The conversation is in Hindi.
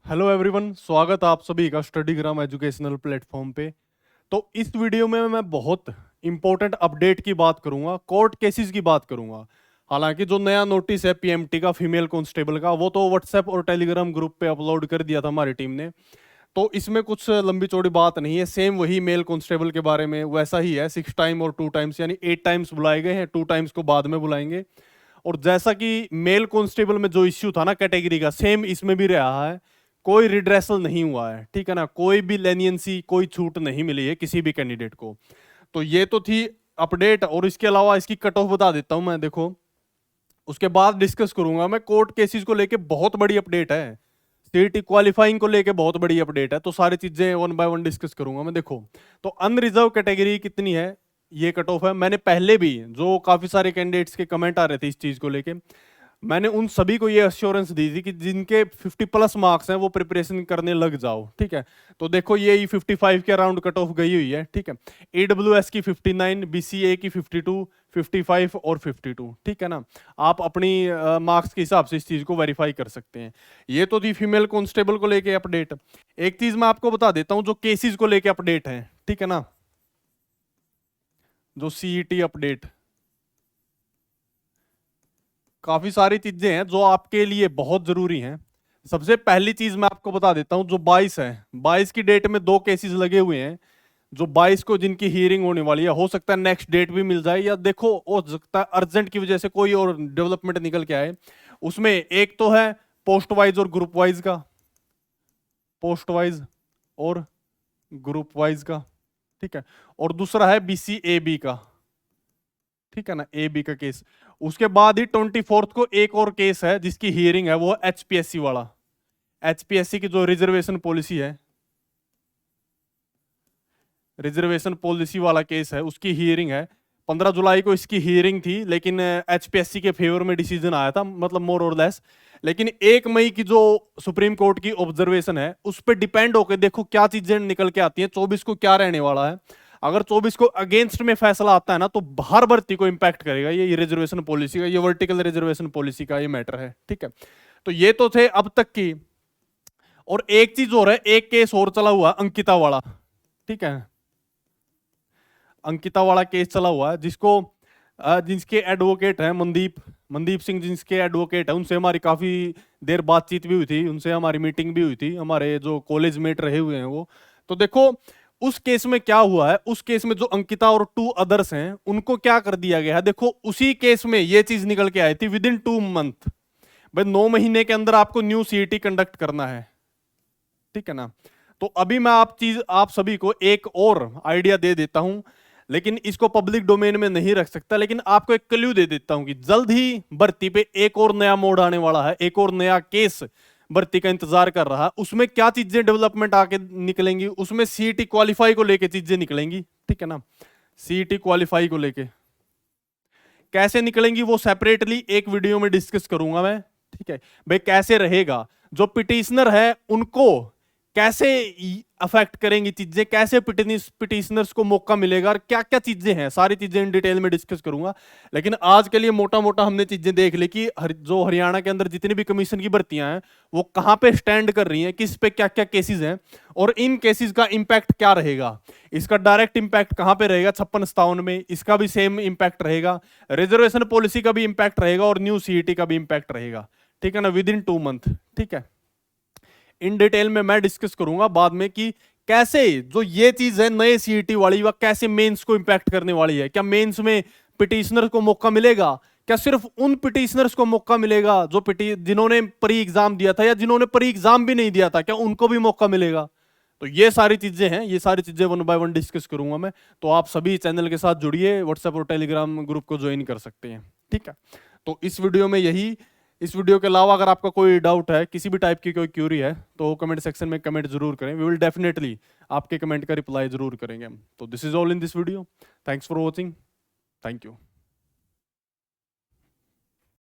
हेलो एवरीवन, स्वागत है आप सभी का स्टडीग्राम एजुकेशनल प्लेटफॉर्म पे। तो इस वीडियो में मैं बहुत इंपॉर्टेंट अपडेट की बात करूंगा, कोर्ट केसेस की बात करूंगा। हालांकि जो नया नोटिस है पीएमटी का फीमेल कांस्टेबल का, वो तो व्हाट्सएप और टेलीग्राम ग्रुप पे अपलोड कर दिया था हमारी टीम ने। तो इसमें कुछ लंबी चौड़ी बात नहीं है, सेम वही मेल कांस्टेबल के बारे में वैसा ही है। 6 टाइम और 2 टाइम्स यानी 8 टाइम्स बुलाए गए हैं, 2 टाइम्स को बाद में बुलाएंगे। और जैसा कि मेल कांस्टेबल में जो इश्यू था ना कैटेगरी का, सेम इसमें भी रहा है। कोई रिड्रेसल नहीं हुआ है, ठीक है ना। कोई भी लेनियंसी, कोई छूट नहीं मिली है किसी भी कैंडिडेट को। तो ये तो थी अपडेट। और इसके अलावा इसकी कट ऑफ बता देता हूं मैं, देखो। उसके बाद डिस्कस करूंगा मैं कोर्ट केसेस को लेके, बहुत बड़ी अपडेट है। सीईटी क्वालिफाइंग को लेके बहुत बड़ी अपडेट है। तो सारी चीजें वन बाय वन डिस्कस करूंगा मैं, देखो। तो अनरिजर्व कैटेगरी कितनी है, ये कट ऑफ है। मैंने पहले भी, जो काफी सारे कैंडिडेट्स के कमेंट आ रहे थे इस चीज को लेके, मैंने उन सभी को ये अश्योरेंस दी थी कि जिनके 50 प्लस मार्क्स हैं वो प्रिपरेशन करने लग जाओ, ठीक है। तो देखो ये 55 के अराउंड कट ऑफ गई हुई है, ठीक है। ईडब्ल्यूएस की 59, बीसीए की 52, 55 और 52, ठीक है ना। आप अपनी मार्क्स के हिसाब से इस चीज को वेरीफाई कर सकते हैं। ये तो थी फीमेल कांस्टेबल को लेके अपडेट। एक चीज मैं आपको बता देता हूं जो केसेस को लेके अपडेट है, ठीक है ना। जो सीईटी अपडेट, काफी सारी चीजें हैं जो आपके लिए बहुत जरूरी हैं। सबसे पहली चीज मैं आपको बता देता हूं, जो 22 है, 22 की डेट में 2 केसेस लगे हुए हैं। जो 22 को जिनकी हियरिंग होने वाली है, हो सकता है नेक्स्ट डेट भी मिल जाए, या देखो हो सकता है अर्जेंट की वजह से कोई और डेवलपमेंट निकल के आए। उसमें एक तो है पोस्ट वाइज और ग्रुप वाइज का, पोस्ट वाइज और ग्रुप वाइज का, ठीक है। और दूसरा है बीसीएबी का, ठीक है ना, ए बी का केस। उसके बाद ही 24 को एक और केस है जिसकी हियरिंग है, वो एचपीएससी वाला। एचपीएससी की जो रिजर्वेशन पॉलिसी है, रिजर्वेशन पॉलिसी वाला केस है, उसकी हियरिंग है। 15 जुलाई को इसकी हियरिंग थी, लेकिन एचपीएससी के फेवर में डिसीजन आया था, मतलब मोर और लेस। लेकिन 1 मई की जो सुप्रीम कोर्ट की ऑब्जर्वेशन है, उस पर डिपेंड होकर देखो क्या चीजें निकल के आती हैं, 24 को क्या रहने वाला है। अगर 24 को अगेंस्ट में फैसला आता है ना, तो हर भर्ती को इंपैक्ट करेगा ये रिजर्वेशन पॉलिसी का, ये वर्टिकल रिजर्वेशन पॉलिसी का ये मैटर है, ठीक है। तो ये तो थे अब तक की। और एक चीज और है, एक केस और चला हुआ अंकिता वाला, ठीक है। अंकिता वाला केस चला हुआ है, जिसको जिसके एडवोकेट हैं मनदीप मनदीप सिंह, जिसके एडवोकेट है, उनसे हमारी काफी देर बातचीत भी हुई थी, उनसे हमारी मीटिंग भी हुई थी, हमारे जो कॉलेज मेट रहे हुए हैं वो। तो देखो उस केस में क्या हुआ है, उस केस में जो अंकिता और 2 अदर्स हैं उनको क्या कर दिया गया है, देखो उसी केस में ये चीज निकल के आई थी विद इन 2 मंथ। भाई 9 महीने के अंदर आपको न्यू सीईटी कंडक्ट करना है, ठीक है ना। तो अभी मैं आप सभी को एक और आइडिया दे देता हूं, लेकिन इसको पब्लिक डोमेन में नहीं रख सकता। लेकिन आपको एक क्लू दे देता हूं कि जल्द ही भर्ती पे एक और नया मोड़ आने वाला है, एक और नया केस भर्ती का इंतजार कर रहा है। उसमें क्या चीजें डेवलपमेंट आके निकलेंगी, उसमें सीईटी क्वालिफाई को लेके चीजें निकलेंगी, ठीक है ना। सीईटी क्वालिफाई को लेके कैसे निकलेंगी वो सेपरेटली एक वीडियो में डिस्कस करूंगा मैं, ठीक है। भाई कैसे रहेगा, जो पिटिशनर है उनको कैसे अफेक्ट करेंगी चीजें, कैसे पिटिशनर्स को मौका मिलेगा, और क्या क्या चीजें हैं, सारी चीजें इन डिटेल में डिस्कस करूंगा। लेकिन आज के लिए मोटा मोटा हमने चीजें देख ली कि जो हरियाणा के अंदर जितनी भी कमीशन की भर्तियां हैं वो कहां पे स्टैंड कर रही हैं, किस पे क्या क्या केसेस हैं, और इन केसेस का इंपैक्ट क्या रहेगा। इसका डायरेक्ट इंपैक्ट कहां पे रहेगा, 56-57 में, इसका भी सेम इंपैक्ट रहेगा। रिजर्वेशन पॉलिसी का भी इंपैक्ट रहेगा और न्यू सीईटी का भी इंपैक्ट रहेगा, ठीक है ना, विद इन 2 मंथ, ठीक है। इन डिटेल में मैं डिस्कस करूंगा बाद में कि कैसे जो ये चीज है नए सीईटी वाली, वह कैसे मेंस को इंपैक्ट करने वाली है। क्या मेंस में पिटिशनर को मौका मिलेगा, क्या सिर्फ उन पिटिशनर्स को मौका मिलेगा जो जिन्होंने प्री एग्जाम दिया था, या जिन्होंने प्री एग्जाम भी नहीं दिया था, क्या उनको भी मौका मिलेगा। तो ये सारी चीजें हैं, ये सारी चीजें वन बाय वन डिस्कस करूंगा मैं। तो आप सभी चैनल के साथ जुड़िए, व्हाट्सएप और टेलीग्राम ग्रुप को ज्वाइन कर सकते हैं, ठीक है। तो इस वीडियो में यही। इस वीडियो के अलावा अगर आपका कोई डाउट है, किसी भी टाइप की कोई क्यूरी है, तो कमेंट सेक्शन में कमेंट जरूर करें। वी विल डेफिनेटली आपके कमेंट का रिप्लाई जरूर करेंगे हम। तो this is all in this video. Thanks for watching. Thank you.